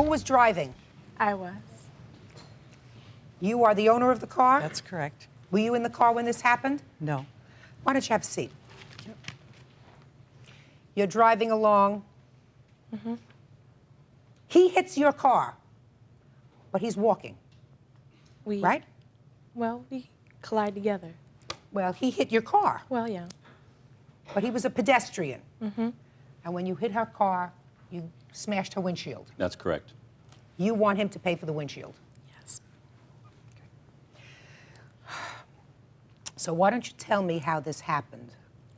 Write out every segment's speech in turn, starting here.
Who was driving? I was. You are the owner of the car? That's correct. Were you in the car when this happened? No. Why don't you have a seat? You're driving along. Mm-hmm. He hits your car, but he's walking, right? Well, we collide together. Well, he hit your car, Well, yeah. but he was a pedestrian. Mm-hmm. And when you hit her car, you smashed her windshield. That's correct. You want him to pay for the windshield. Yes. So why don't you tell me how this happened?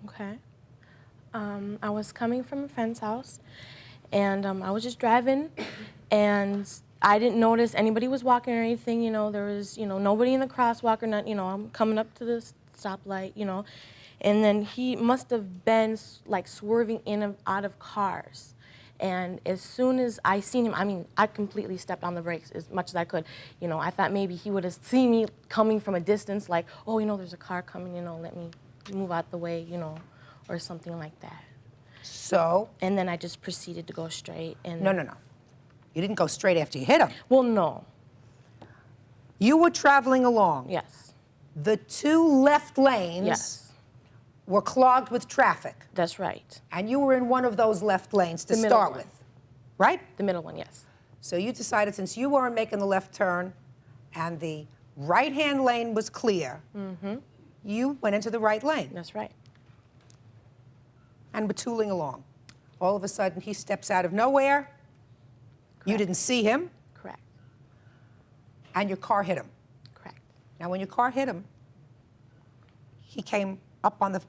Okay. I was coming from a friend's house, and I was just driving, and I didn't notice anybody was walking or anything. There was, nobody in the crosswalk or not. I'm coming up to the stoplight, and then he must have been like swerving in and out of cars. And as soon as I seen him, I completely stepped on the brakes as much as I could. I thought maybe he would have seen me coming from a distance, like, oh, there's a car coming, let me move out the way, or something like that. So? And then I just proceeded to go straight. And No. You didn't go straight after you hit him. Well, no. You were traveling along. Yes. The two left lanes Yes. were clogged with traffic. That's right. And you were in one of those left lanes to The middle start one. with, right? The middle one, yes. So you decided, since you weren't making the left turn and the right-hand lane was clear, you went into the right lane That's right. and were tooling along. All of a sudden, he steps out of nowhere. You didn't see him, Correct. and your car hit him. Correct. Now, when your car hit him, he came up on the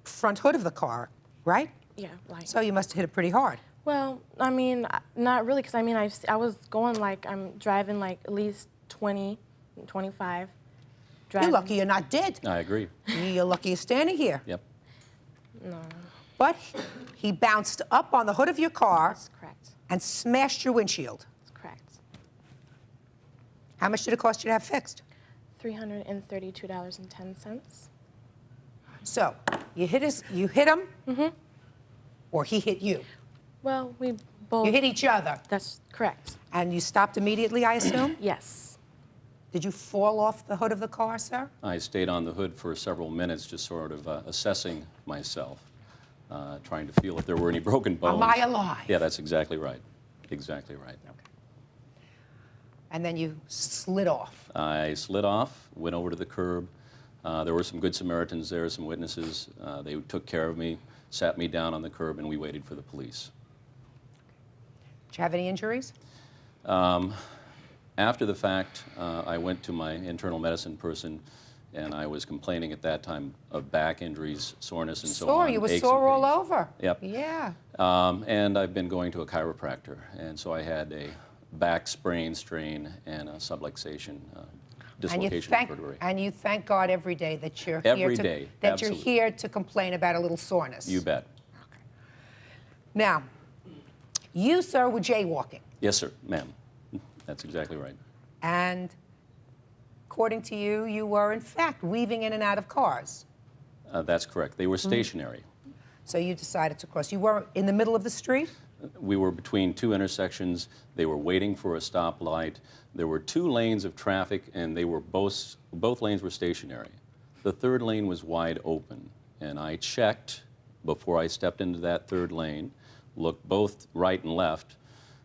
front hood of the car, right? Yeah, right. So you must have hit it pretty hard. Well, not really, because I was going like, I'm driving like at least 20, 25. Driving. You're lucky you're not dead. I agree. You're lucky you're standing here. Yep. No, But he bounced up on the hood of your car that's correct. and smashed your windshield. That's correct. How much did it cost you to have fixed? $332.10. So you hit him, or he hit you. Well, we both. You hit each other, That's correct. and you stopped immediately, I assume? Yes. Did you fall off the hood of the car, sir? I stayed on the hood for several minutes, just sort of assessing myself, trying to feel if there were any broken bones. Am I alive? Yeah, that's exactly right. Exactly right. Okay. And then you slid off. I slid off, went over to the curb. There were some good Samaritans there, some witnesses. They took care of me, sat me down on the curb, and we waited for the police. Did you have any injuries? After the fact, I went to my internal medicine person, and I was complaining at that time of back injuries, soreness, and so on. You were aches sore and all pains. over. Yep. Yeah. And I've been going to a chiropractor, and so I had a back sprain, strain, and a subluxation, dislocation of vertebrae. And you thank God every day that you're Every here day, that absolutely. you're here to complain about a little soreness. You bet. Okay. Now, you, sir, were jaywalking. Yes, sir, ma'am. That's exactly right. And according to you, you were, in fact, weaving in and out of cars. That's correct. They were stationary. So you decided to cross. You were in the middle of the street? We were between two intersections. They were waiting for a stoplight. There were two lanes of traffic, and they were both lanes were stationary. The third lane was wide open, and I checked before I stepped into that third lane, looked both right and left,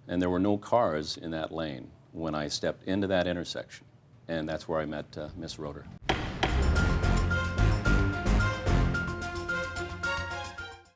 and there were no cars in that lane when I stepped into that intersection. And that's where I met Miss Roeder.